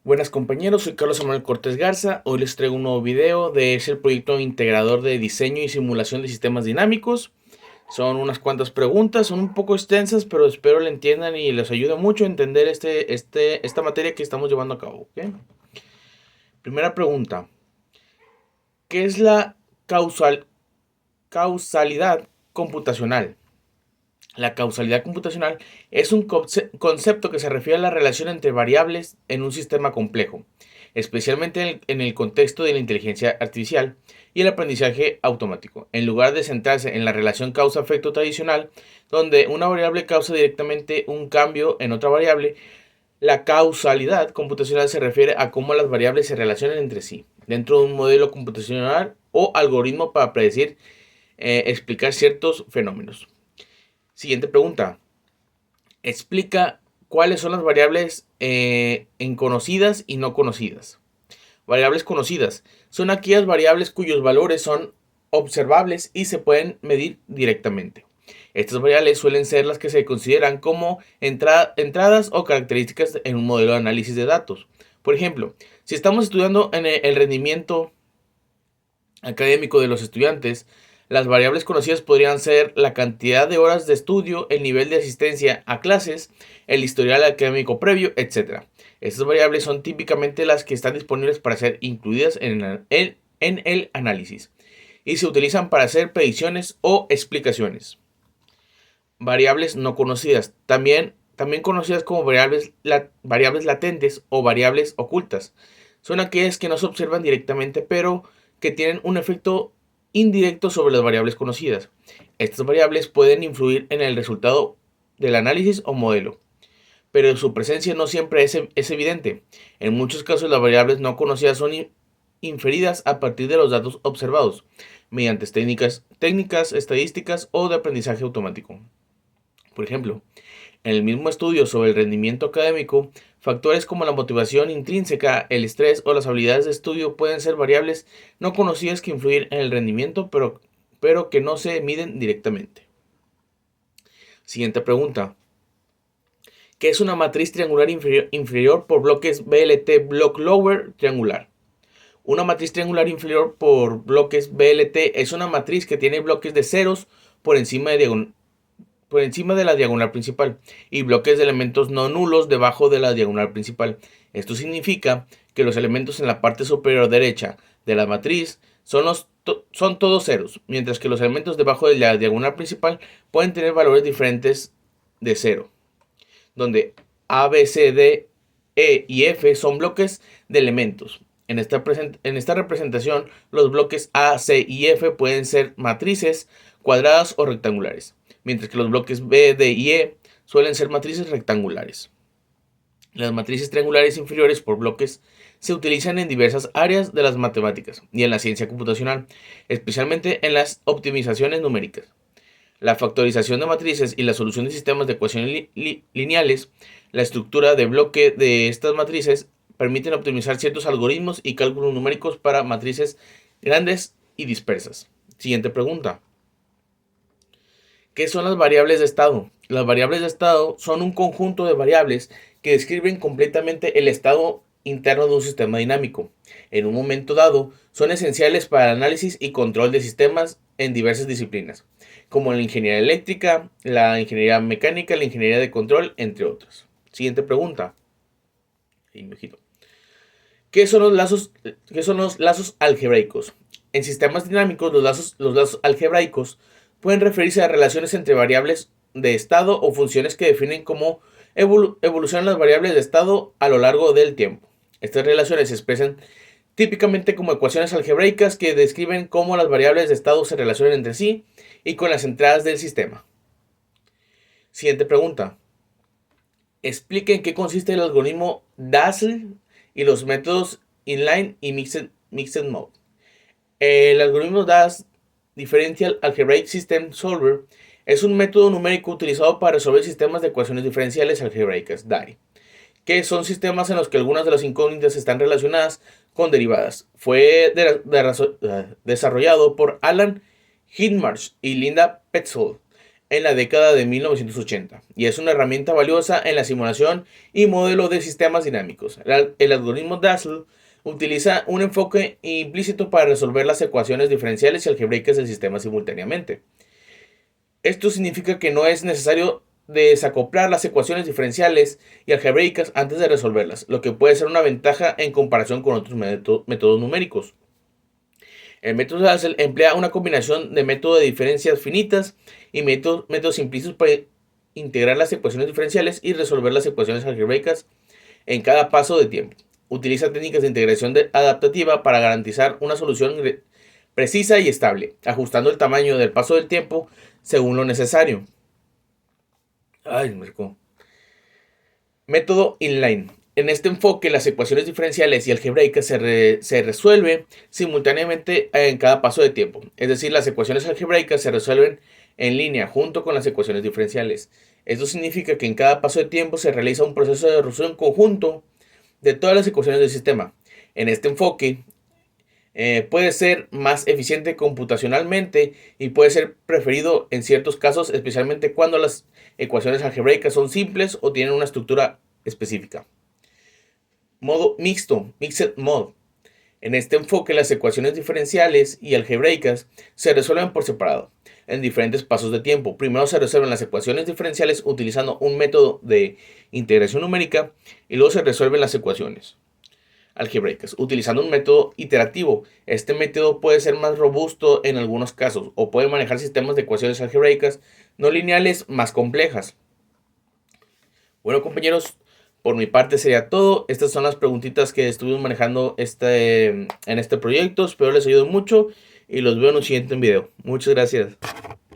Buenas compañeros, soy Carlos Samuel Cortés Garza. Hoy les traigo un nuevo video es el proyecto integrador de diseño y simulación de sistemas dinámicos. Son unas cuantas preguntas, son un poco extensas, pero espero le entiendan y les ayude mucho a entender esta materia que estamos llevando a cabo. ¿Ok? Primera pregunta, ¿qué es la causalidad computacional? La causalidad computacional es un concepto que se refiere a la relación entre variables en un sistema complejo, especialmente en el contexto de la inteligencia artificial y el aprendizaje automático, en lugar de centrarse en la relación causa-efecto tradicional, donde una variable causa directamente un cambio en otra variable. La causalidad computacional se refiere a cómo las variables se relacionan entre sí, dentro de un modelo computacional o algoritmo para predecir, explicar ciertos fenómenos. Siguiente pregunta. Explica cuáles son las variables en conocidas y no conocidas. Variables conocidas son aquellas variables cuyos valores son observables y se pueden medir directamente. Estas variables suelen ser las que se consideran como entradas o características en un modelo de análisis de datos. Por ejemplo, si estamos estudiando en el rendimiento académico de los estudiantes, las variables conocidas podrían ser la cantidad de horas de estudio, el nivel de asistencia a clases, el historial académico previo, etc. Estas variables son típicamente las que están disponibles para ser incluidas en el análisis y se utilizan para hacer predicciones o explicaciones. Variables no conocidas, también conocidas como variables latentes o variables ocultas. Son aquellas que no se observan directamente, pero que tienen un efecto indirecto sobre las variables conocidas. Estas variables pueden influir en el resultado del análisis o modelo, pero su presencia no siempre es evidente. En muchos casos, las variables no conocidas son inferidas a partir de los datos observados, mediante técnicas estadísticas o de aprendizaje automático. Por ejemplo, en el mismo estudio sobre el rendimiento académico, factores como la motivación intrínseca, el estrés o las habilidades de estudio pueden ser variables no conocidas que influyen en el rendimiento, pero que no se miden directamente. Siguiente pregunta. ¿Qué es una matriz triangular inferior por bloques BLT block lower triangular? Una matriz triangular inferior por bloques BLT es una matriz que tiene bloques de ceros por encima de la diagonal principal y bloques de elementos no nulos debajo de la diagonal principal. Esto significa que los elementos en la parte superior derecha de la matriz son todos ceros, mientras que los elementos debajo de la diagonal principal pueden tener valores diferentes de cero, donde A, B, C, D, E y F son bloques de elementos. En esta representación, los bloques A, C y F pueden ser matrices cuadradas o rectangulares, mientras que los bloques B, D y E suelen ser matrices rectangulares. Las matrices triangulares inferiores por bloques se utilizan en diversas áreas de las matemáticas y en la ciencia computacional, especialmente en las optimizaciones numéricas, la factorización de matrices y la solución de sistemas de ecuaciones lineales. La estructura de bloque de estas matrices permiten optimizar ciertos algoritmos y cálculos numéricos para matrices grandes y dispersas. Siguiente pregunta. ¿Qué son las variables de estado? Las variables de estado son un conjunto de variables que describen completamente el estado interno de un sistema dinámico. En un momento dado, son esenciales para el análisis y control de sistemas en diversas disciplinas, como la ingeniería eléctrica, la ingeniería mecánica, la ingeniería de control, entre otras. Siguiente pregunta. ¿Qué son los lazos algebraicos? En sistemas dinámicos, los lazos algebraicos pueden referirse a relaciones entre variables de estado o funciones que definen cómo evolucionan las variables de estado a lo largo del tiempo. Estas relaciones se expresan típicamente como ecuaciones algebraicas que describen cómo las variables de estado se relacionan entre sí y con las entradas del sistema. Siguiente pregunta. Explique en qué consiste el algoritmo DASL y los métodos inline y mixed mode. El algoritmo DAS, Differential Algebraic System Solver, es un método numérico utilizado para resolver sistemas de ecuaciones diferenciales algebraicas, DAI, que son sistemas en los que algunas de las incógnitas están relacionadas con derivadas. Fue desarrollado por Alan Hindmarsh y Linda Petzold en la década de 1980 y es una herramienta valiosa en la simulación y modelo de sistemas dinámicos. El algoritmo DASL utiliza un enfoque implícito para resolver las ecuaciones diferenciales y algebraicas del sistema simultáneamente. Esto significa que no es necesario desacoplar las ecuaciones diferenciales y algebraicas antes de resolverlas, lo que puede ser una ventaja en comparación con otros métodos numéricos. El método Hassel emplea una combinación de métodos de diferencias finitas y métodos implícitos para integrar las ecuaciones diferenciales y resolver las ecuaciones algebraicas en cada paso de tiempo. Utiliza técnicas de integración adaptativa para garantizar una solución precisa y estable, ajustando el tamaño del paso del tiempo según lo necesario. Ay, me marcó. Método inline. En este enfoque, las ecuaciones diferenciales y algebraicas se resuelven simultáneamente en cada paso de tiempo. Es decir, las ecuaciones algebraicas se resuelven en línea junto con las ecuaciones diferenciales. Esto significa que en cada paso de tiempo se realiza un proceso de resolución conjunto de todas las ecuaciones del sistema. En este enfoque, puede ser más eficiente computacionalmente y puede ser preferido en ciertos casos, especialmente cuando las ecuaciones algebraicas son simples o tienen una estructura específica. Modo mixto, Mixed Mode. En este enfoque, las ecuaciones diferenciales y algebraicas se resuelven por separado, en diferentes pasos de tiempo. Primero se resuelven las ecuaciones diferenciales utilizando un método de integración numérica y luego se resuelven las ecuaciones algebraicas utilizando un método iterativo. Este método puede ser más robusto en algunos casos o puede manejar sistemas de ecuaciones algebraicas no lineales más complejas. Bueno, compañeros, por mi parte sería todo. Estas son las preguntitas que estuvimos manejando en este proyecto. Espero les ayude mucho y los veo en un siguiente video. Muchas gracias.